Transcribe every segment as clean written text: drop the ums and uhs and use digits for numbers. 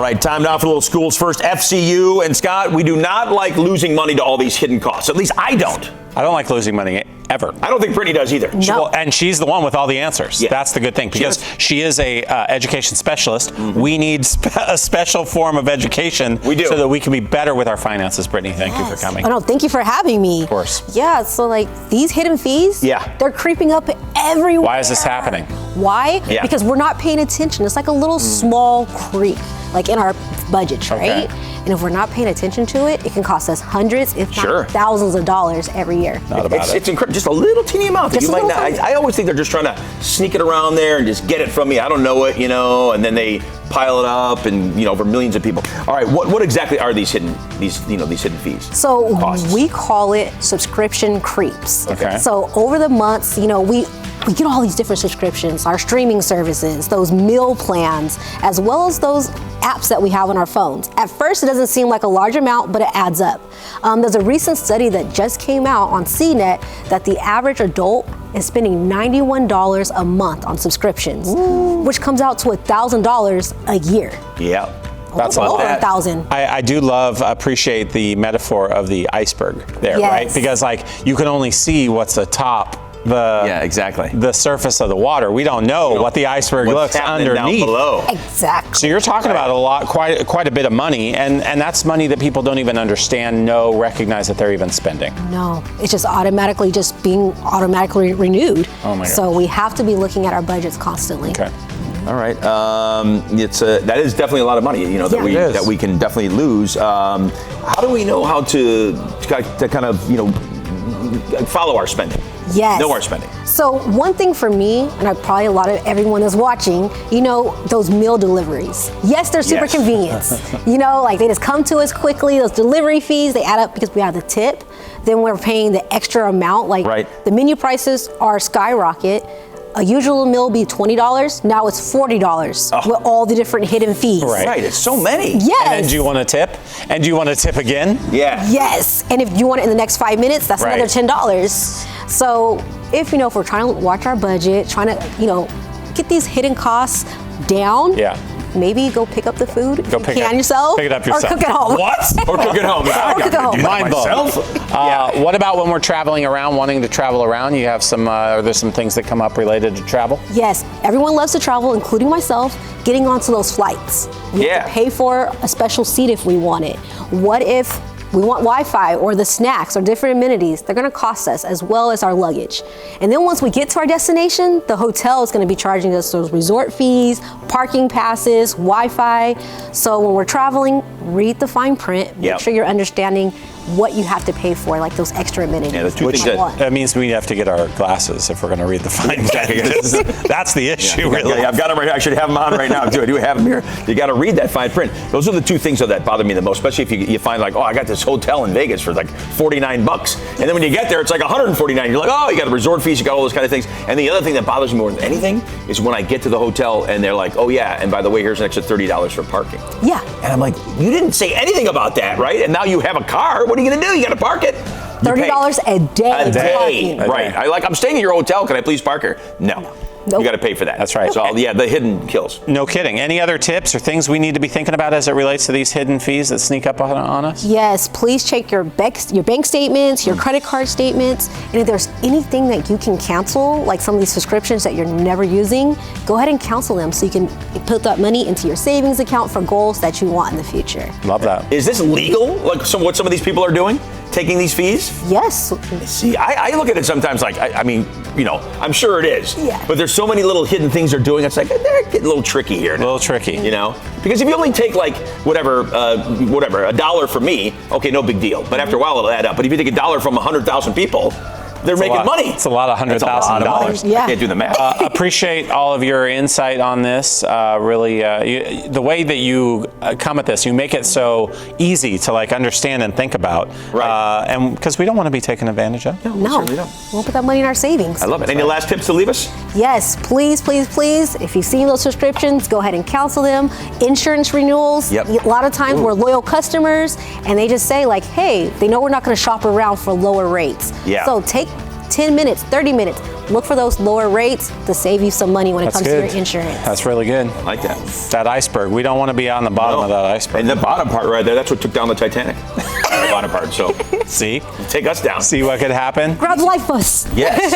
right, time now for a little Schools First FCU. And Scott, we do not like losing money to all these hidden costs. At least I don't. I don't like losing money ever. I don't think Brittney does either. No. And she's the one with all the answers. Yeah. That's the good thing, because she is a education specialist. Mm-hmm. We need a special form of education so that we can be better with our finances. Brittney, thank you for coming. Oh, no, thank you for having me. Of course. Yeah, so like these hidden fees, they're creeping up everywhere. Why is this happening? Why? Yeah. Because we're not paying attention. It's like a little small creep, like in our budgets, right? And if we're not paying attention to it, it can cost us hundreds, if not thousands of dollars every year. It's incredible. Just a little teeny amount that you might not. I always think they're just trying to sneak it around there and just get it from me. I don't know it, and then they pile it up and for millions of people. All right, what exactly are these hidden fees? So we call it subscription creeps. Okay. So over the months, we get all these different subscriptions, our streaming services, those meal plans, as well as those apps that we have on our phones. At first, it doesn't seem like a large amount, but it adds up. There's a recent study that just came out on CNET that the average adult is spending $91 a month on subscriptions, which comes out to $1,000 a year. Yeah. That's over 1,000. I do appreciate the metaphor of the iceberg there, right? Because you can only see what's atop the surface of the water. We don't know what the iceberg looks underneath. Down below. Exactly. So you're talking about quite a bit of money, and that's money that people don't even understand, recognize that they're even spending. No, it's just being automatically renewed. Oh my God. So we have to be looking at our budgets constantly. Okay. All right. That is definitely a lot of money, that we can definitely lose. How do we know how to kind of follow our spending? Yes. Know our spending. So one thing for me, and probably a lot of everyone that's watching, those meal deliveries. Yes, they're super convenient. They just come to us quickly. Those delivery fees, they add up because we have the tip. Then we're paying the extra amount. The menu prices are skyrocket. A usual meal would be $20. Now it's $40 with all the different hidden fees. Right. It's so many. Yes. And then do you want to tip? And do you want to tip again? Yeah. Yes. And if you want it in the next 5 minutes, that's another $10. So if we're trying to watch our budget, trying to get these hidden costs down. Yeah. Maybe go pick up the food. Pick it up yourself. Or cook at home. What? Or cook at home. Or cook at home. Mind blown. What about when we're traveling around, wanting to travel around? You have are there some things that come up related to travel? Yes. Everyone loves to travel, including myself, getting onto those flights. We have to pay for a special seat if we want it. What if we want Wi-Fi or the snacks or different amenities? They're going to cost us, as well as our luggage. And then once we get to our destination, the hotel is going to be charging us those resort fees, parking passes, Wi-Fi. So when we're traveling, read the fine print. Make sure you're understanding what you have to pay for, like those extra amenities. Yeah, the two things that means we have to get our glasses if we're going to read the fine print. That's the issue, really. Yeah, I've got them right here. I should have them on right now, too. I do have them here. You got to read that fine print. Those are the two things that bother me the most, especially if you find I got this hotel in Vegas for $49. And then when you get there, it's $149. You're like, you got resort fees, you got all those kind of things. And the other thing that bothers me more than anything is when I get to the hotel and they're like, and by the way, here's an extra $30 for parking. Yeah. And I'm like, you didn't say anything about that, right? And now you have a car. What are you going to do? You got to park it. $30 a day. A day. Right. I'm staying in your hotel. Can I please park here? No. Nope. You got to pay for that. That's right. So the hidden kills. No kidding. Any other tips or things we need to be thinking about as it relates to these hidden fees that sneak up on us? Yes, please check your bank statements, your credit card statements, and if there's anything that you can cancel, like some of these subscriptions that you're never using, go ahead and cancel them so you can put that money into your savings account for goals that you want in the future. Love that. Is this legal? What some of these people are doing? Taking these fees? Yes. See, I look at it sometimes I'm sure it is. Yeah. But there's so many little hidden things they're doing. It's they're getting a little tricky here. A little tricky. Because if you only take whatever, $1 from me, okay, no big deal. But after a while, it'll add up. But if you take $1 from 100,000 people, they're making money. It's a lot of $100,000. Yeah. I can't do the math. Appreciate all of your insight on this. Really, the way that you come at this, you make it so easy to understand and think about. Right. And because we don't want to be taken advantage of. No. We won't put that money in our savings. I love it. Any last tips to leave us? Yes, please, please, please. If you've seen those subscriptions, go ahead and cancel them. Insurance renewals. Yep. A lot of times we're loyal customers, and they just say hey, they know we're not going to shop around for lower rates. Yeah. So take 10 minutes, 30 minutes, look for those lower rates to save you some money when it comes to your insurance. That's really good. I like that. That iceberg. We don't want to be on the bottom of that iceberg. And the bottom part right there, that's what took down the Titanic. The bottom part. So see? Take us down. See what could happen? Grab the life bus. Yes.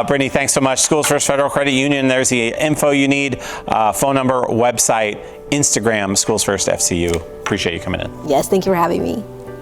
Brittney, thanks so much. Schools First Federal Credit Union. There's the info you need. Phone number, website, Instagram, Schools First FCU. Appreciate you coming in. Yes, thank you for having me.